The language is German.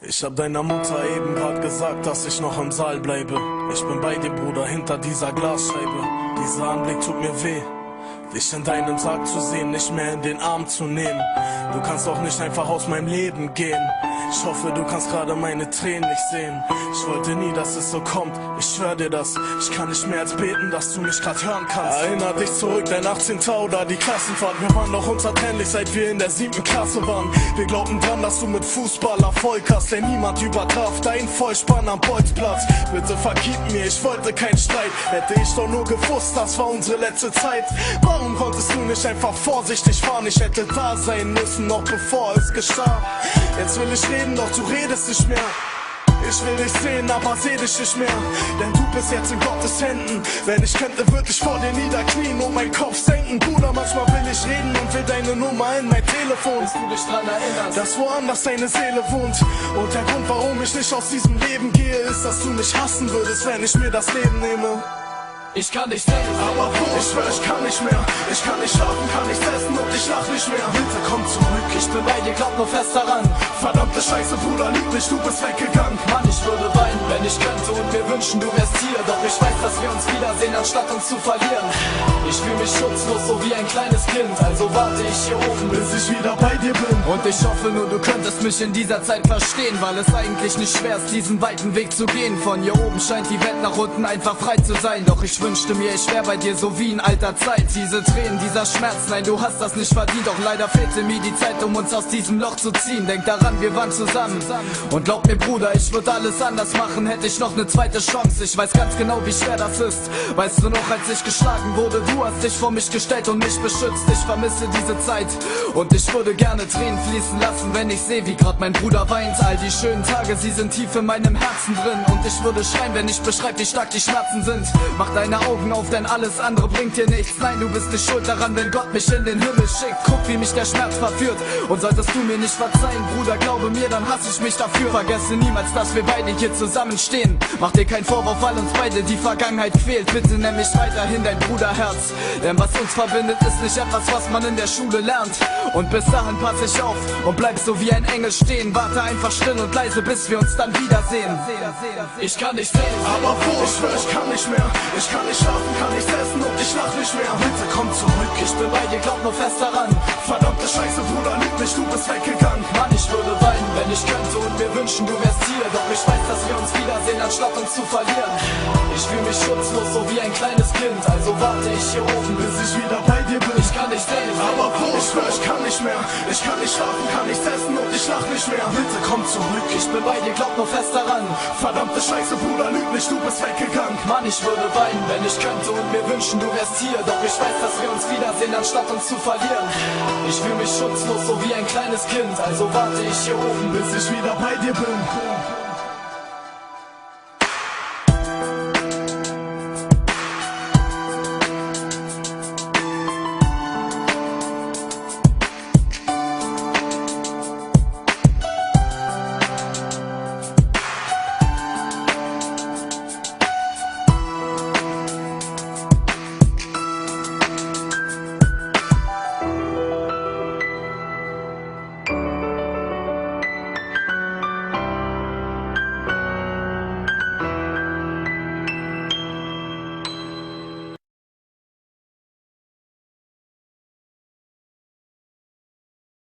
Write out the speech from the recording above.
Ich hab deiner Mutter eben grad gesagt, dass ich noch im Saal bleibe. Ich bin bei dir, Bruder, hinter dieser Glasscheibe. Dieser Anblick tut mir weh, dich in deinem Sarg zu sehen, nicht mehr in den Arm zu nehmen. Du kannst auch nicht einfach aus meinem Leben gehen. Ich hoffe, du kannst gerade meine Tränen nicht sehen. Ich wollte nie, dass es so kommt, ich schwör dir das. Ich kann nicht mehr als beten, dass du mich grad hören kannst. Erinner dich zurück, dein 18. oder die Klassenfahrt. Wir waren doch unzertrennlich, seit wir in der 7. Klasse waren. Wir glaubten dran, dass du mit Fußball Erfolg hast, denn niemand übertraf deinen Vollspann am Bolzplatz. Bitte vergib mir, ich wollte keinen Streit. Hätte ich doch nur gewusst, das war unsere letzte Zeit. Warum konntest du nicht einfach vorsichtig fahren? Ich hätte da sein müssen, noch bevor es geschah. Jetzt will ich reden, doch du redest nicht mehr. Ich will dich sehen, aber seh dich nicht mehr. Denn du bist jetzt in Gottes Händen. Wenn ich könnte, würde ich vor dir niederknien und meinen Kopf senken. Bruder, manchmal will ich reden und will deine Nummer in mein Telefon. Bis du dich dran erinnerst, dass woanders deine Seele wohnt. Und der Grund, warum ich nicht aus diesem Leben gehe, ist, dass du mich hassen würdest, wenn ich mir das Leben nehme. Ich kann nicht sehen, aber wo? Ich schwör, ich kann nicht mehr. Ich kann nicht schlafen, kann nichts essen und ich lach nicht mehr. Bitte komm zurück, ich bin bei dir, glaub nur fest daran. Verdammte Scheiße, Bruder, lieb mich, du bist weggegangen. Mann, ich würde weinen, wenn ich könnte und mir wünschen, du wärst hier. Doch ich weiß, dass wir uns wiedersehen, anstatt uns zu verlieren. Ich fühl mich schutzlos, so wie ein kleines Kind. Also warte ich hier oben, bis ich wieder bei dir bin. Und ich hoffe nur, du könntest mich in dieser Zeit verstehen, weil es eigentlich nicht schwer ist, diesen weiten Weg zu gehen. Von hier oben scheint die Welt nach unten einfach frei zu sein. Doch ich wünschte mir, ich wär bei dir so wie in alter Zeit. Diese Tränen, dieser Schmerz, nein, du hast das nicht verdient. Doch leider fehlte mir die Zeit, um uns aus diesem Loch zu ziehen. Denk daran, wir waren zusammen. Und glaub mir, Bruder, ich würde alles anders machen, hätte ich noch eine zweite Chance. Ich weiß ganz genau, wie schwer das ist. Weißt du noch, als ich geschlagen wurde, du hast dich vor mich gestellt und mich beschützt. Ich vermisse diese Zeit und ich würde gerne Tränen fließen lassen, wenn ich sehe, wie grad mein Bruder weint. All die schönen Tage, sie sind tief in meinem Herzen drin. Und ich würde schreien, wenn ich beschreib, wie stark die Schmerzen sind. Mach deine Augen auf, denn alles andere bringt dir nichts. Nein, du bist nicht schuld daran, wenn Gott mich in den Himmel schickt. Guck, wie mich der Schmerz verführt. Und solltest du mir nicht verzeihen, Bruder, glaube mir, dann hasse ich mich dafür. Vergesse niemals, dass wir beide hier zusammenstehen. Mach dir keinen Vorwurf, weil uns beide die Vergangenheit fehlt. Bitte nenn mich weiterhin dein Bruderherz. Denn was uns verbindet, ist nicht etwas, was man in der Schule lernt. Und bis dahin pass ich auf und bleib so wie ein Engel stehen. Warte einfach still und leise, bis wir uns dann wiedersehen. Ich kann nicht sehen, aber wo? Ich schwör, ich kann nicht mehr. Ich kann nicht schlafen, kann nichts essen und ich lach nicht mehr. Bitte komm zurück, ich bin bei dir, glaub nur fest daran. Verdammte Scheiße, Bruder, lieb mich, du bist weggegangen. Mann, ich würde weinen, wenn ich könnte und mir wünschen, du wärst hier. Doch ich weiß, dass wir uns wiedersehen, anstatt uns zu verlieren. Ich fühl mich schutzlos, so wie ein kleines Kind. Also warte ich hier oben, bis ich wieder bei dir bin. Ich kann nicht sehen, aber wo? Ich schwör, ich kann nicht mehr. Ich kann nicht schlafen, kann nichts essen und ich lach nicht mehr. Bitte komm zurück, ich bin bei dir, glaub nur fest daran. Verdammte Scheiße, Bruder, lüg nicht, du bist weggegangen. Mann, ich würde weinen, wenn ich könnte und mir wünschen, du wärst hier. Doch ich weiß, dass wir uns wiedersehen, anstatt uns zu verlieren. Ich fühl mich schutzlos, so wie ein kleines Kind. Also warte ich hier oben, bis ich wieder bei dir bin.